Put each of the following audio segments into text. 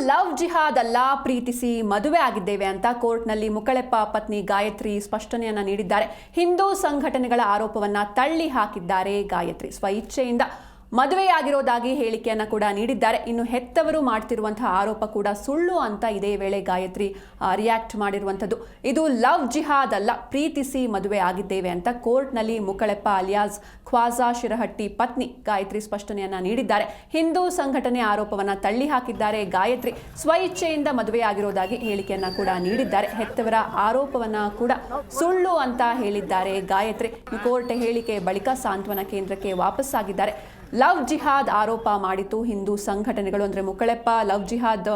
Love ಜಿಹಾದ್ ಅಲ್ಲ, ಪ್ರೀತಿಸಿ ಮದುವೆ ಆಗಿದ್ದೇವೆ ಅಂತ ಕೋರ್ಟ್ನಲ್ಲಿ ಮುಕಳೆಪ್ಪ ಪತ್ನಿ ಗಾಯತ್ರಿ ಸ್ಪಷ್ಟನೆಯನ್ನ ನೀಡಿದ್ದಾರೆ. ಹಿಂದೂ ಸಂಘಟನೆಗಳ ಆರೋಪವನ್ನ ತಳ್ಳಿ ಹಾಕಿದ್ದಾರೆ. ಗಾಯತ್ರಿ ಸ್ವಇಚ್ಛೆಯಿಂದ ಮದುವೆಯಾಗಿರೋದಾಗಿ ಹೇಳಿಕೆಯನ್ನ ಕೂಡ ನೀಡಿದ್ದಾರೆ. ಇನ್ನು ಹೆತ್ತವರು ಮಾಡ್ತಿರುವಂತಹ ಆರೋಪ ಕೂಡ ಸುಳ್ಳು ಅಂತ ಇದೇ ವೇಳೆ ಗಾಯತ್ರಿ ರಿಯಾಕ್ಟ್ ಮಾಡಿರುವಂಥದ್ದು. ಇದು ಲವ್ ಜಿಹಾದ್ ಅಲ್ಲ, ಪ್ರೀತಿಸಿ ಮದುವೆ ಆಗಿದ್ದೇವೆ ಅಂತ ಕೋರ್ಟ್ನಲ್ಲಿ ಮುಕಳೆಪ್ಪ ಅಲಿಯಾಸ್ ಖ್ವಾಜಾ ಶಿರಹಟ್ಟಿ ಪತ್ನಿ ಗಾಯತ್ರಿ ಸ್ಪಷ್ಟನೆಯನ್ನ ನೀಡಿದ್ದಾರೆ. ಹಿಂದೂ ಸಂಘಟನೆ ಆರೋಪವನ್ನ ತಳ್ಳಿ ಹಾಕಿದ್ದಾರೆ. ಗಾಯತ್ರಿ ಸ್ವಇಚ್ಛೆಯಿಂದ ಮದುವೆಯಾಗಿರೋದಾಗಿ ಹೇಳಿಕೆಯನ್ನ ಕೂಡ ನೀಡಿದ್ದಾರೆ. ಹೆತ್ತವರ ಆರೋಪವನ್ನ ಕೂಡ ಸುಳ್ಳು ಅಂತ ಹೇಳಿದ್ದಾರೆ ಗಾಯತ್ರಿ. ಕೋರ್ಟ್ ಹೇಳಿಕೆ ಬಳಿಕ ಸಾಂತ್ವನ ಕೇಂದ್ರಕ್ಕೆ ವಾಪಸ್ಸಾಗಿದ್ದಾರೆ. ಲವ್ ಜಿಹಾದ್ ಆರೋಪ ಮಾಡಿತು ಹಿಂದೂ ಸಂಘಟನೆಗಳು. ಅಂದರೆ ಮುಕಳೆಪ್ಪ ಲವ್ ಜಿಹಾದ್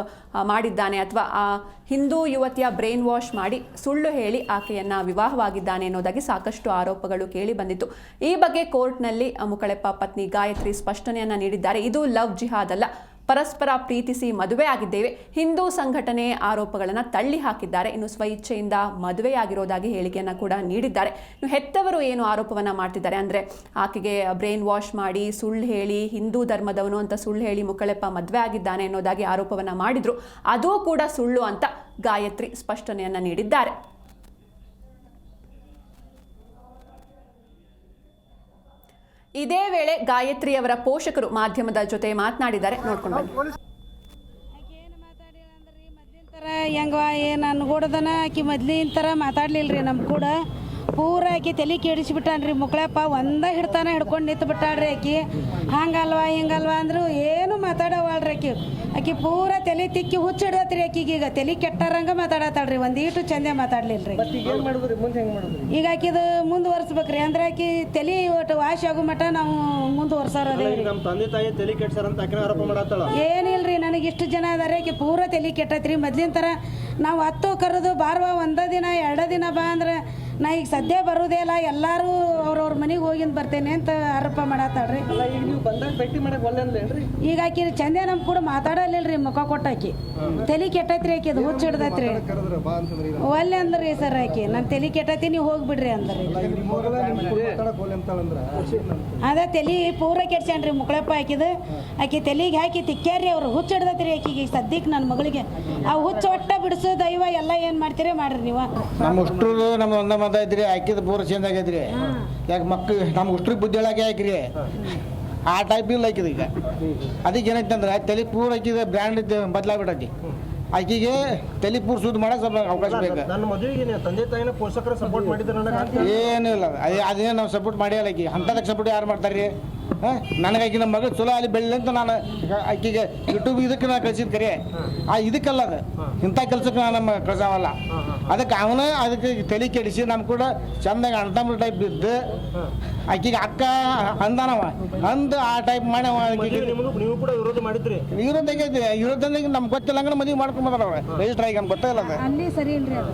ಮಾಡಿದ್ದಾನೆ ಅಥವಾ ಆ ಹಿಂದೂ ಯುವತಿಯ ಬ್ರೈನ್ ವಾಶ್ ಮಾಡಿ ಸುಳ್ಳು ಹೇಳಿ ಆಕೆಯನ್ನ ವಿವಾಹವಾಗಿದ್ದಾನೆ ಅನ್ನೋದಾಗಿ ಸಾಕಷ್ಟು ಆರೋಪಗಳು ಕೇಳಿ ಬಂದಿತ್ತು. ಈ ಬಗ್ಗೆ ಕೋರ್ಟ್ನಲ್ಲಿ ಮುಕಳೆಪ್ಪ ಪತ್ನಿ ಗಾಯತ್ರಿ ಸ್ಪಷ್ಟನೆಯನ್ನ ನೀಡಿದ್ದಾರೆ. ಇದು ಲವ್ ಜಿಹಾದ್ ಅಲ್ಲ, ಪರಸ್ಪರ ಪ್ರೀತಿಸಿ ಮದುವೆ ಆಗಿದ್ದೇವೆ. ಹಿಂದೂ ಸಂಘಟನೆ ಆರೋಪಗಳನ್ನು ತಳ್ಳಿ ಹಾಕಿದ್ದಾರೆ. ಇನ್ನು ಸ್ವಇಚ್ಛೆಯಿಂದ ಮದುವೆಯಾಗಿರೋದಾಗಿ ಹೇಳಿಕೆಯನ್ನು ಕೂಡ ನೀಡಿದ್ದಾರೆ. ಇನ್ನು ಹೆತ್ತವರು ಏನು ಆರೋಪವನ್ನು ಮಾಡ್ತಿದ್ದಾರೆ ಅಂದರೆ ಆಕೆಗೆ ಬ್ರೈನ್ ವಾಶ್ ಮಾಡಿ ಸುಳ್ಳು ಹೇಳಿ ಹಿಂದೂ ಧರ್ಮದವನು ಅಂತ ಸುಳ್ಳು ಹೇಳಿ ಮುಕಳೆಪ್ಪ ಮದುವೆ ಆಗಿದ್ದಾನೆ ಅನ್ನೋದಾಗಿ ಆರೋಪವನ್ನು ಮಾಡಿದ್ರು. ಅದೂ ಕೂಡ ಸುಳ್ಳು ಅಂತ ಗಾಯತ್ರಿ ಸ್ಪಷ್ಟನೆಯನ್ನು ನೀಡಿದ್ದಾರೆ. ಇದೇ ವೇಳೆ ಗಾಯತ್ರಿಯವರ ಪೋಷಕರು ಮಾಧ್ಯಮದ ಜೊತೆ ಮಾತನಾಡಿದ್ದಾರೆ. ನೋಡ್ಕೊಂಡು ಬನ್ನಿ. ಹೆಂಗವ ಏನು ಅನ್ಗೊಡದನ ಆಕಿ ಮೊದ್ಲಿನ ಥರ ಮಾತಾಡ್ಲಿಲ್ರಿ ನಮ್ಮ ಕೂಡ. ಪೂರ ಆಕಿ ತಲೆ ಕೆಡಿಸಿಬಿಟ್ಟಾನ್ರಿ ಮುಕಳೆಪ್ಪ. ಹಿಡ್ತಾನೆ ಹಿಡ್ಕೊಂಡು ನಿಂತು ಬಿಟ್ಟಾಳ್ರಿ ಆಕಿ. ಹಂಗಲ್ವಾ ಹಿಂಗಲ್ವಾ ಅಂದ್ರು ಏನು ಮಾತಾಡವಳ್ರಿ ಆಕಿ ಪೂರ ತಲೆ ತಿಕ್ಕಿ ಹುಚ್ಚಿಡ್ದತ್ರಿ ಆಕಿಗೆ. ಈಗ ತಲೆ ಕೆಟ್ಟಾರಂಗ ಮಾತಾಡತ್ತಾಳ್ರಿ, ಒಂದೀಟು ಚಂದೆ ಮಾತಾಡ್ಲಿಲ್ರಿ. ಈಗ ಆಕಿದು ಮುಂದುವರ್ಸ್ಬೇಕ್ರಿ. ಅಂದ್ರೆ ಆಕಿ ತಲೆ ಒಟ್ಟು ವಾಶಿ ಆಗೋ ಮಟ್ಟ ನಾವು ಮುಂದುವರ್ಸೋರದೇ. ಏನಿಲ್ರಿ, ನನಗೆ ಇಷ್ಟು ಜನ ಅದಾರೆ. ಆಕಿ ಪೂರ ತಲೆ ಕೆಟ್ಟತ್ರಿ. ಮೊದ್ಲಿನ ಥರ ನಾವು ಹತ್ತು ಕರೆದು ಬಾರ್ವಾ ಒಂದ ದಿನ 2 ದಿನ ಬಾ ಅಂದ್ರೆ ನಾ ಈಗ ಸದ್ಯ ಬರೋದೇ ಇಲ್ಲ, ಎಲ್ಲರೂ ಅವ್ರವ್ರ ಮನೆಗೆ ಹೋಗಿಂದ ಬರ್ತೇನೆ ಅಂತ ಆರೋಪ ಮಾಡತ್ತಾಳ್ರಿ. ಈಗ ಆಕಿ ಚಂದೆ ನಮ್ ಕೂಡ ಮಾತಾಡಲಿಲ್ರಿ. ಮುಖ ಕೊಟ್ಟಾಕಿ ತಲೆ ಕೆಟ್ಟೈತ್ರಿ. ಆಕಿ ಅದು ಹುಚ್ಚ ಹಿಡ್ದೈತ್ರಿ. ಒಲ್ಲೆ ಅಂದ್ರಿ ಸರ್ ಆಕಿ ನಾನು ತಲೆ ಕೆಟ್ಟೈತಿ ನೀವು ಹೋಗ್ಬಿಡ್ರಿ ಅಂದ್ರಿ. ಅದ ತಲೆ ಪೂರ ಕೆಡ್ಸ್ಯಾನ್ರಿ ಮುಕಳೆಪ್ಪ ಆಕಿದು. ಆಕಿ ತಲೆಗೆ ಹಾಕಿ ತಿಕ್ಕ್ಯಾರಿ ಅವ್ರು. ಹುಚ್ಚ ಹಿಡ್ದೈತ್ರಿ ಆಕಿಗೆ ಸದ್ಯಕ್ಕೆ ನನ್ನ ಮಗಳಿಗೆ. ಆ ಹುಚ್ಚ ಒಟ್ಟ ಬಿಡಿಸೋ ದೈವ ಎಲ್ಲ ಏನ್ ಮಾಡ್ತೀರಿ ಮಾಡ್ರಿ ನೀವು. ನಮ್ಮ ಉಷ್ಟ್ರು ನಮ್ಮ ಒಂದ ಮತ ಐತ್ರಿ, ಹಾಕಿದ ಪೂರ ಚೇಂಜ್ ಆಗೈತ್ರಿ. ಯಾಕೆ ಮಕ್ಳು ನಮ್ಮ ಉಷ್ಟ್ರಿಗೆ ಬುದ್ಧಿ ಹೇಳಕ್ಕೆ ಹಾಕಿರಿ ಆ ಟೈಪ್ ಇಲ್ಲ ಆಕಿದ. ಈಗ ಅದಕ್ಕೆ ಏನೈತೆ ಅಂದ್ರೆ ತಲೆ ಪೂರ ಹಾಕಿದ ಬ್ರ್ಯಾಂಡ್ ಬದಲಾಗ್ಬಿಟ್ಟೈತಿ. ಆಕಿಗೆ ತಲೆ ಪೂರ್ ಸುದ್ದಿ ಮಾಡಕ್ ಸ್ವಲ್ಪ ಅವಕಾಶ ಬೇಕು. ನನ್ನ ಮದುವೆಗೆ ತಂದೆ ತಾಯಿನ ಪೋಷಕರು ಸಪೋರ್ಟ್ ಮಾಡಿದ್ರೆ ಏನೂ ಇಲ್ಲ. ಅದೇ ನಾವು ಸಪೋರ್ಟ್ ಮಾಡಿಲ್ಲ. ಆಕಿ ಅಂಥದಕ್ಕೆ ಸಪೋರ್ಟ್ ಯಾರು ಮಾಡ್ತಾರ್ರಿ? ನನಗೆ ಆಕಿ ನಮ್ಮ ಮಗಳು ಚಲೋ ಅಲ್ಲಿ ಬೆಳ್ಳಿ ಅಂತ ನಾನು ಆಕಿಗೆ ಯೂಟ್ಯೂಬ್ ಇದಕ್ಕೆ ನಾನು ಕಳ್ಸಿದ್ ಕರೆ. ಇದಕ್ಕಲ್ಲ, ಅದು ಇಂಥ ಕೆಲ್ಸಕ್ಕೆ ನಾನು ಕಳ್ಸವಲ್ಲ. ಅದಕ್ಕೆ ಅದಕ್ಕೆ ತಲೆ ಕೆಡಿಸಿ ನಮ್ಮ ಕೂಡ ಚಂದಾಗ ಅಣ್ತಂಬ್ರ ಟೈಪ್ ಬಿದ್ದು ಆಕಿಗೆ ಅಕ್ಕ ಅಂದಾನವ ಅಂದು ಆ ಟೈಪ್ ಮಾಡಿ ನೀವು ಕೂಡ ವಿರೋಧ ಮಾಡಿದ್ರಿ. ವಿರೋಧ ನಮ್ಗೆ ಗೊತ್ತಿಲ್ಲ ಹಂಗ ಮದುವೆ ಮಾಡ್ಕೊಂಡ್ ರಿಜಿಸ್ಟರ್ ಆಗಿ ನಮ್ಗೆ ಗೊತ್ತಾಗಲ್ಲ. ಅಲ್ಲಿ ಸರಿ ಇಲ್ರಿ ಅದು.